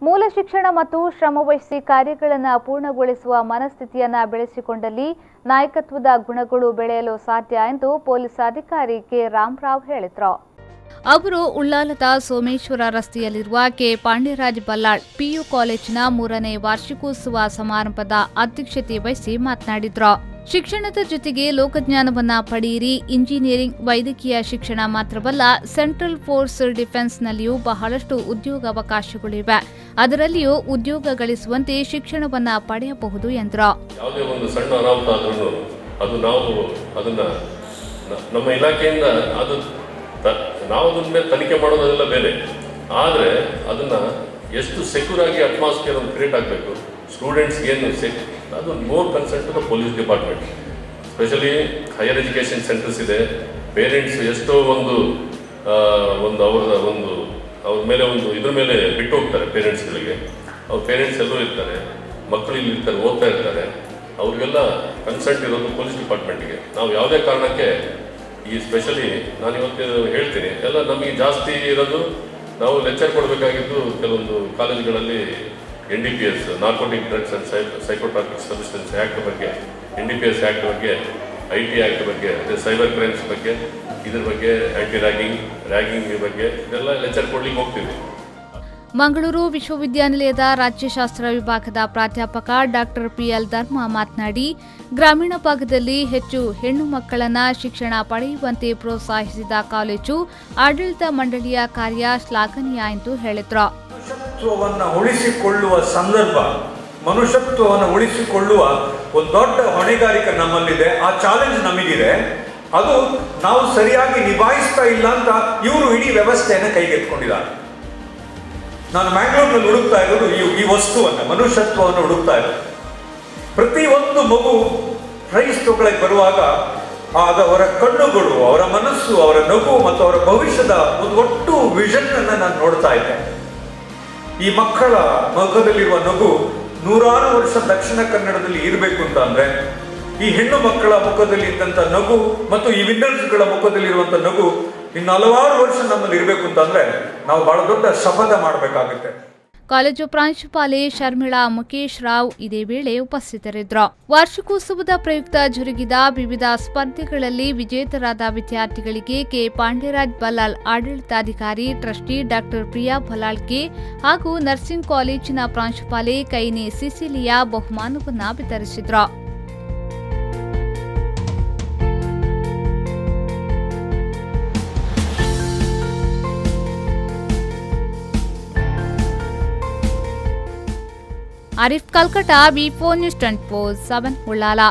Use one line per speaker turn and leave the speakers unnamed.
ಮೂಲ ಶಿಕ್ಷಣ ಮತ್ತು ಶ್ರಮವಹಿಸಿ ಕಾರ್ಯಗಳನ್ನು ಪೂರ್ಣಗೊಳಿಸುವ ಮನಸ್ಥಿತಿಯನ್ನು ಬೆಳೆಸಿಕೊಂಡಲ್ಲಿ ನಾಯಕತ್ವದ ಗುಣಗಳು ಬೆಳೆಯಲು ಸಾಧ್ಯ ಎಂದು ಪೊಲೀಸ್ ಅಧಿಕಾರಿ ಕೆ. ರಾಮರಾವ್ ಹೇಳಿದರು. ಅವರು ಉಳ್ಳಾಲದ ಸೋಮೇಶ್ವರ ರಸ್ತೆಯಲ್ಲಿರುವ K.Pandyarajah ಬಲ್ಲಾಳ್ ಪಿಯು ಕಾಲೇಜಿನ 3ನೇ ವಾರ್ಷಿಕೋತ್ಸವ ಸಮಾರಂಭದ ಅಧ್ಯಕ್ಷತೆ ವಹಿಸಿ ಮಾತನಾಡಿದರು. ಶಿಕ್ಷಣದ ಜೊತೆಗೆ ಲೋಕಜ್ಞಾನವನ್ನ ಪಡೆಯಿರಿ. ಇಂಜಿನಿಯರಿಂಗ್, ವೈದ್ಯಕೀಯ ಶಿಕ್ಷಣ ಮಾತ್ರವಲ್ಲ, ಸೆಂಟ್ರಲ್ ಫೋರ್ಸ್ ಡಿಫೆನ್ಸ್ನಲ್ಲಿಯೂ ಬಹಳಷ್ಟು ಉದ್ಯೋಗಾವಕಾಶಗಳಿವೆ. ಅದರಲ್ಲಿಯೂ ಉದ್ಯೋಗ ಗಳಿಸುವಂತೆ ಶಿಕ್ಷಣವನ್ನ ಪಡೆಯಬಹುದು ಎಂದರು.
ಯಾವುದೇ ಒಂದು ಸಣ್ಣ ಅನಾಹುತ ಆದ್ರೂ ಅದು ನಾವು ಅದನ್ನ ನಮ್ಮ ಇಲಾಖೆಯಿಂದ ನಾವು ಅದನ್ನ ತನಿಖೆ ಮಾಡೋದೆಲ್ಲ ಬೇರೆ, ಆದರೆ ಅದನ್ನ ಎಷ್ಟು ಸೆಕ್ಯೂರ್ ಆಗಿ ಅಟ್ಮಾಸ್ಫಿಯರ್ ಒಂದು ಕ್ರಿಯೇಟ್ ಆಗಬೇಕು, ಸ್ಟೂಡೆಂಟ್ಸ್ಗೆ ಏನು ಅದು more concern to the police department. Specially higher education centers ಇದೆ, ಪೇರೆಂಟ್ಸ್ ಎಷ್ಟೋ ಒಂದು ಅವ್ರ ಮೇಲೆ ಒಂದು ಇದ್ರ ಮೇಲೆ ಬಿಟ್ಟು ಹೋಗ್ತಾರೆ. ಪೇರೆಂಟ್ಸ್ಗಳಿಗೆ ಅವ್ರ ಪೇರೆಂಟ್ಸ್ ಎಲ್ಲರೂ ಇರ್ತಾರೆ, ಮಕ್ಕಳು ಇಲ್ಲಿ ಇರ್ತಾರೆ, ಓದ್ತಾ ಇರ್ತಾರೆ. ಅವ್ರಿಗೆಲ್ಲ ಕನ್ಸರ್ಟ್ ಇರೋದು ಪೊಲೀಸ್ ಡಿಪಾರ್ಟ್ಮೆಂಟ್ಗೆ. ನಾವು ಯಾವುದೇ ಕಾರಣಕ್ಕೆ ಈ ಸ್ಪೆಷಲಿ ನಾನು ಇವತ್ತು ಹೇಳ್ತೀನಿ, ಎಲ್ಲ ನಮಗೆ ಜಾಸ್ತಿ ಇರೋದು ನಾವು ಲೆಕ್ಚರ್ ಕೊಡಬೇಕಾಗಿದ್ದು ಕೆಲವೊಂದು ಕಾಲೇಜುಗಳಲ್ಲಿ NDPS narcotic drugs and psychotropic substance act ಬಗ್ಗೆ, NDPS ಆ್ಯಕ್ಟ್ ಬಗ್ಗೆ, IT ಆ್ಯಕ್ಟ್ ಬಗ್ಗೆ, ಅದೇ ಸೈಬರ್ ಕ್ರೈಮ್ಸ್ ಬಗ್ಗೆ, ಇದ್ರ ಬಗ್ಗೆ, ಆ್ಯಂಟಿ ರ್ಯಾಗಿಂಗ್ ಬಗ್ಗೆ ಇದೆಲ್ಲ ಲೆಕ್ಚರ್ ಕೊಡ್ಲಿಕ್ಕೆ ಹೋಗ್ತೀವಿ.
ಮಂಗಳೂರು ವಿಶ್ವವಿದ್ಯಾನಿಲಯದ ರಾಜ್ಯಶಾಸ್ತ್ರ ವಿಭಾಗದ ಪ್ರಾಧ್ಯಾಪಕ ಡಾಕ್ಟರ್ PL ಧರ್ಮ ಮಾತನಾಡಿ, ಗ್ರಾಮೀಣ ಭಾಗದಲ್ಲಿ ಹೆಚ್ಚು ಹೆಣ್ಣು ಮಕ್ಕಳನ್ನು ಶಿಕ್ಷಣ ಪಡೆಯುವಂತೆ ಪ್ರೋತ್ಸಾಹಿಸಿದ ಕಾಲೇಜು ಆಡಳಿತ ಮಂಡಳಿಯ ಕಾರ್ಯ ಶ್ಲಾಘನೀಯ ಎಂದು ಹೇಳಿದರು.
ಮನುಷ್ಯತ್ವವನ್ನು ಉಳಿಸಿಕೊಳ್ಳುವ ಸಂದರ್ಭ, ಮನುಷ್ಯತ್ವವನ್ನು ಉಳಿಸಿಕೊಳ್ಳುವ ಒಂದು ದೊಡ್ಡ ಹೊಣೆಗಾರಿಕೆ ನಮ್ಮಲ್ಲಿದೆ. ಆ ಚಾಲೆಂಜ್ ನಮಗಿದೆ. ಅದು ನಾವು ಸರಿಯಾಗಿ ನಿಭಾಯಿಸ್ತಾ ಇಲ್ಲ ಅಂತ ಇವರು ಇಡೀ ವ್ಯವಸ್ಥೆಯನ್ನು ಕೈಗೆತ್ತಿಕೊಂಡಿದ್ದಾರೆ. ನಾನು ಮ್ಯಾಂಗ್ಳೂರಿನಲ್ಲಿ ಹುಡುಕ್ತಾ ಇರೋದು ಈ ವಸ್ತುವನ್ನು, ಮನುಷ್ಯತ್ವವನ್ನು ಹುಡುಕ್ತಾ ಇರೋದು. ಪ್ರತಿಯೊಂದು ಮಗು ಪ್ರೈಸ್ ತಗೊಳ್ಳಕ್ಕೆ ಬರುವಾಗ ಅವರ ಕಣ್ಣುಗಳು, ಅವರ ಮನಸ್ಸು, ಅವರ ನಗು ಮತ್ತು ಅವರ ಭವಿಷ್ಯದ ಒಂದು ಒಟ್ಟು ವಿಷನ್ ಅನ್ನು ನಾನು ನೋಡ್ತಾ ಇದ್ದೆ. ಈ ಮಕ್ಕಳ ಮುಖದಲ್ಲಿರುವ ನಗು 100 ವರ್ಷ ದಕ್ಷಿಣ ಕನ್ನಡದಲ್ಲಿ ಇರಬೇಕು ಅಂತ ಅಂದ್ರೆ, ಈ ಹೆಣ್ಣು ಮಕ್ಕಳ ಮುಖದಲ್ಲಿ ಇದ್ದಂಥ ನಗು ಮತ್ತು ಈ ವಿನ್ನರ್ಸ್ಗಳ ಮುಖದಲ್ಲಿರುವಂಥ ನಗು ಇನ್ನು ಹಲವಾರು ವರ್ಷ ನಮ್ಮಲ್ಲಿ ಇರಬೇಕು ಅಂತಂದ್ರೆ ನಾವು ಬಹಳ ದೊಡ್ಡ ಶಪಥ ಮಾಡಬೇಕಾಗುತ್ತೆ.
ಕಾಲೇಜು ಪ್ರಾಂಶುಪಾಲೆ ಶರ್ಮಿಳಾ ಮುಕೇಶ್ ರಾವ್ ಇದೇ ವೇಳೆ ಉಪಸ್ಥಿತರಿದ್ದರು. ವಾರ್ಷಿಕೋತ್ಸವದ ಪ್ರಯುಕ್ತ ಜರುಗಿದ ವಿವಿಧ ಸ್ಪರ್ಧೆಗಳಲ್ಲಿ ವಿಜೇತರಾದ ವಿದ್ಯಾರ್ಥಿಗಳಿಗೆ K.Pandyarajah ಬಲ್ಲಾಳ್ ಆಡಳಿತಾಧಿಕಾರಿ ಟ್ರಸ್ಟಿ ಡಾಕ್ಟರ್ ಪ್ರಿಯಾ ಬಲ್ಲಾಳ್ಗೆ ಹಾಗೂ ನರ್ಸಿಂಗ್ ಕಾಲೇಜಿನ ಪ್ರಾಂಶುಪಾಲೆ ಕೈನೆ ಸಿಸಿಲಿಯಾ ಬಹುಮಾನವನ್ನು ವಿತರಿಸಿದರು. Arif Kolkata V4 News 24/7 उल्लाला।